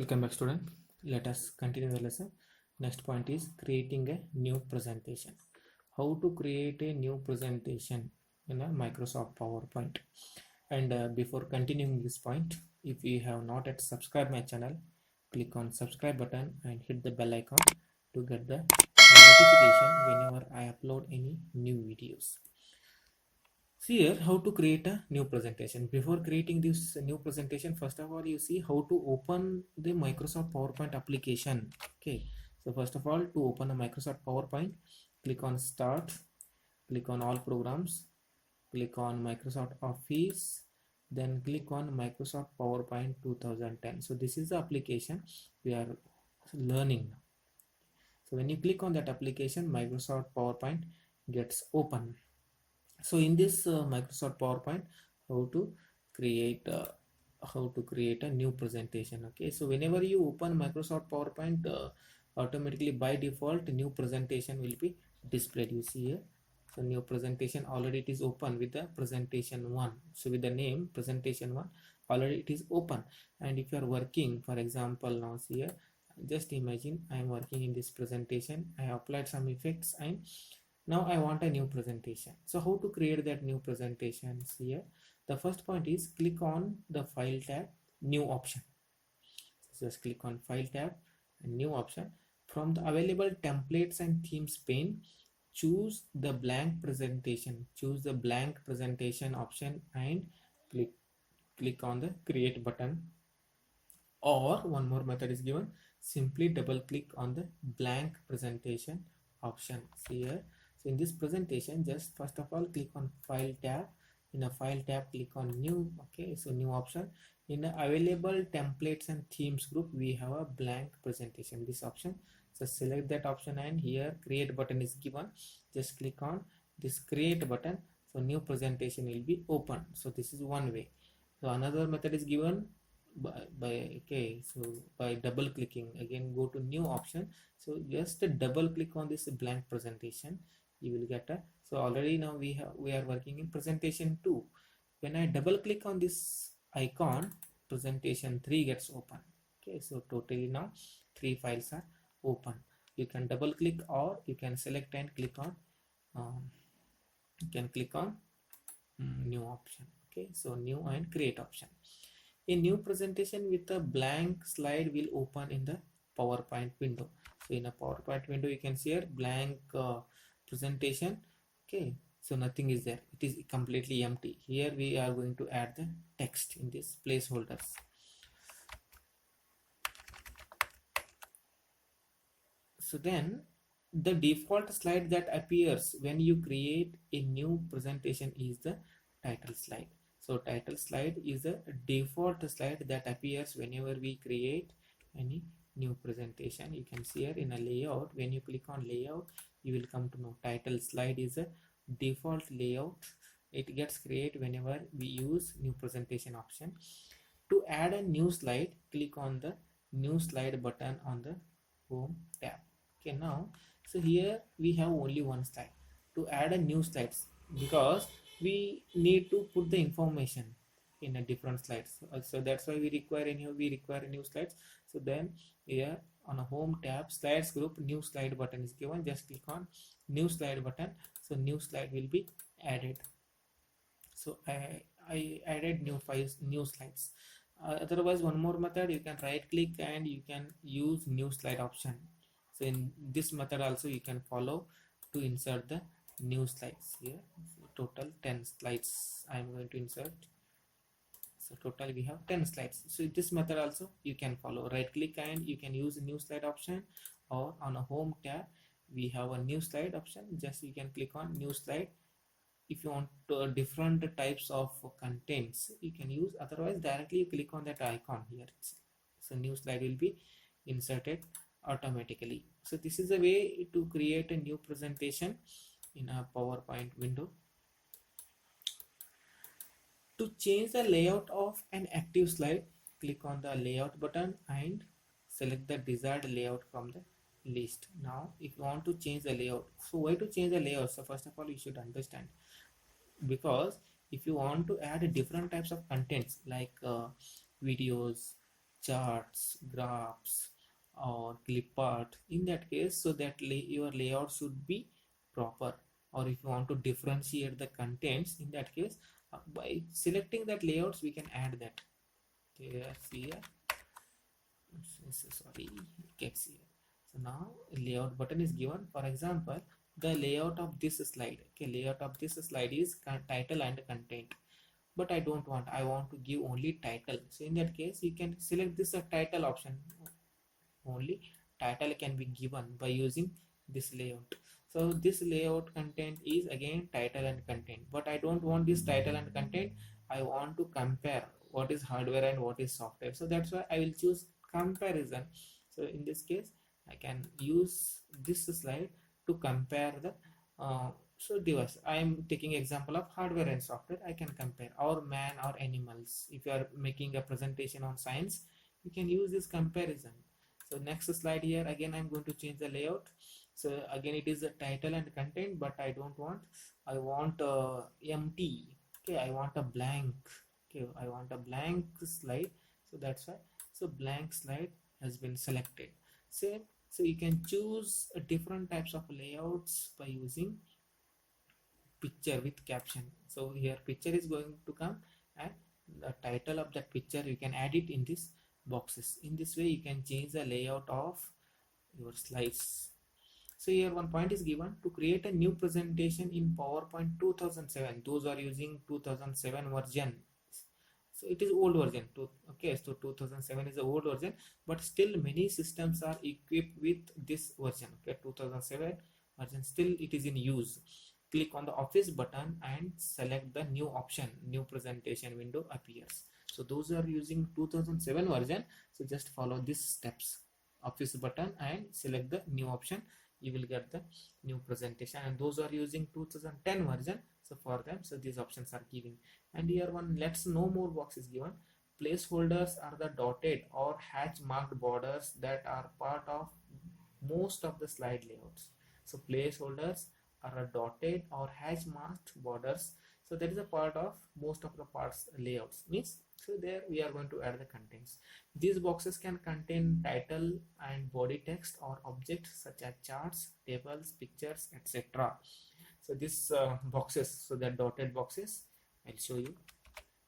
Welcome back, student. Let us continue the lesson. Next point is creating a new presentation. How to create a new presentation in a Microsoft PowerPoint. And before continuing this point, if you have not yet subscribed my channel, click on subscribe button and hit the bell icon to get the notification whenever I upload any new videos. See here how to create a new presentation. Before creating this new presentation, first of all, you see how to open the Microsoft PowerPoint application. Okay, so first of all, to open a Microsoft PowerPoint, click on Start, click on All Programs, click on Microsoft Office, then click on Microsoft PowerPoint 2010. So this is the application we are learning now. So when you click on that application, Microsoft PowerPoint gets open. So in this Microsoft PowerPoint, how to create a new presentation. Okay, so whenever you open Microsoft PowerPoint, automatically by default new presentation will be displayed. You see here, so new presentation already it is open with the presentation 1. So with the name presentation 1 already it is open. And if you are working, for example, now see here, just imagine I am working in this presentation. I applied some effects and now I want a new presentation. So how to create that new presentation? Here the first point is click on the file tab, new option. So just click on file tab and new option. From the available templates and themes pane, choose the blank presentation, option and click on the create button. Or one more method is given, simply double click on the blank presentation option. See here, so in this presentation, just first of all click on file tab. In a file tab, click on new. Okay, so new option. In the available templates and themes group, we have a blank presentation, this option. So select that option and here create button is given. Just click on this create button. So new presentation will be open. So this is one way. So another method is given by double clicking. Again, go to new option. So just double click on this blank presentation, you will get a, so already now we are working in presentation 2. When I double click on this icon, presentation 3 gets open. Okay, so totally now 3 files are open. You can double click or you can select and click on new option. Okay, so new and create option. A new presentation with a blank slide will open in the PowerPoint window. So in a PowerPoint window, you can see a blank presentation. Okay, so nothing is there. It is completely empty. Here we are going to add the text in this placeholders. So then the default slide that appears when you create a new presentation is the title slide. So title slide is a default slide that appears whenever we create any new presentation. You can see here in a layout, when you click on layout, you will come to know title slide is a default layout. It gets created whenever we use new presentation option. To add a new slide, click on the new slide button on the home tab. Okay, now so here we have only one slide. To add a new slides, because we need to put the information in a different slides, so that's why we require a new slides. So then here on a home tab, slides group, new slide button is given. Just click on new slide button, so new slide will be added. So I added new slides. Otherwise, one more method, you can right click and you can use new slide option. So in this method also you can follow to insert the new slides. Here total 10 slides I am going to insert. So total we have 10 slides. So this method also you can follow, right click and you can use the new slide option, or on a home tab we have a new slide option. Just you can click on new slide. If you want different types of contents, you can use. Otherwise, directly you click on that icon here. So new slide will be inserted automatically. So this is a way to create a new presentation in a PowerPoint window. To change the layout of an active slide, click on the layout button and select the desired layout from the list. Now if you want to change the layout, so why to change the layout? So first of all, you should understand, because if you want to add different types of contents like videos, charts, graphs, or clip art, in that case, so that your layout should be proper. Or if you want to differentiate the contents, in that case, by selecting that layouts, we can add that. Okay, see here. Sorry, gets here. So now layout button is given. For example, the layout of this slide. Okay, layout of this slide is title and content. But I don't want. I want to give only title. So in that case, you can select this title option. Only title can be given by using this layout. So this layout content is again title and content, but I don't want this title and content. I want to compare what is hardware and what is software, so that's why I will choose comparison. So in this case, I can use this slide to compare the device. I am taking example of hardware and software. I can compare, or man or animals. If you are making a presentation on science, you can use this comparison. So next slide here, again I'm going to change the layout. So again it is the title and content, but I don't want. I want empty. Okay, I want a blank. Okay, I want a blank slide. So that's why. So blank slide has been selected. Same. So you can choose different types of layouts by using picture with caption. So here picture is going to come, and the title of that picture you can add it in this boxes. In this way you can change the layout of your slides. So here one point is given: to create a new presentation in PowerPoint 2007. Those are using 2007 version. So it is old version. Okay, so 2007 is the old version, but still many systems are equipped with this version. Okay, 2007 version, still it is in use. Click on the office button and select the new option. New presentation window appears. So those are using 2007 version, so just follow these steps. Office button and select the new option, you will get the new presentation. And those are using 2010 version, so for them, so these options are giving. And here one let's know more box is given. Placeholders are the dotted or hatch marked borders that are part of most of the slide layouts. So placeholders are a dotted or hatch marked borders, so that is a part of most of the parts layouts. Means, so there we are going to add the contents. These boxes can contain title and body text or objects such as charts, tables, pictures, etc. So these boxes, so the dotted boxes, I'll show you.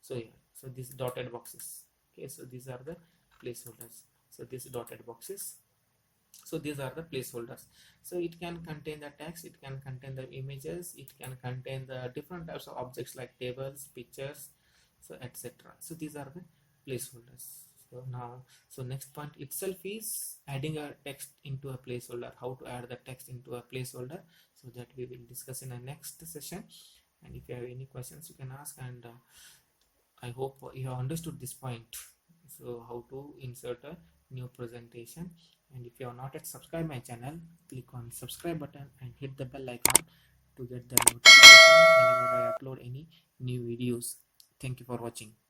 So here, so these dotted boxes. Okay, so these are the placeholders. So these dotted boxes, so these are the placeholders. So it can contain the text, it can contain the images, it can contain the different types of objects like tables, pictures, so etc. So these are the placeholders. So now, so next point itself is adding a text into a placeholder. How to add the text into a placeholder, so that we will discuss in the next session. And if you have any questions, you can ask. And I hope you have understood this point. So how to insert a new presentation. And if you are not yet subscribed my channel, click on subscribe button and hit the bell icon to get the notification whenever I upload any new videos. Thank you for watching.